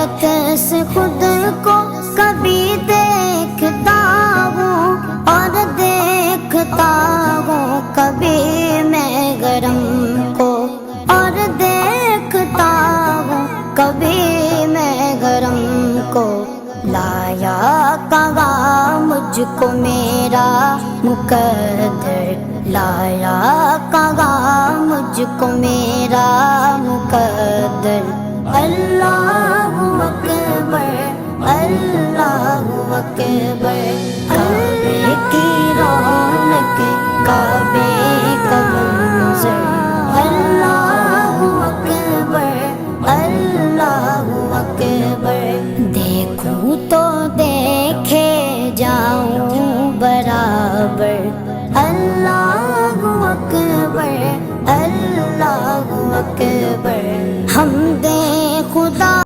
عکس خود کو کبھی دیکھتا ہوں اور دیکھتا ہوں کبھی میں گرم کو اور دیکھتا ہوں کبھی میں گرم کو لایا کہاں مجھ کو میرا مقدر لایا کہاں مجھ کو میرا مقدر اللہ اکبر اللہ اکبر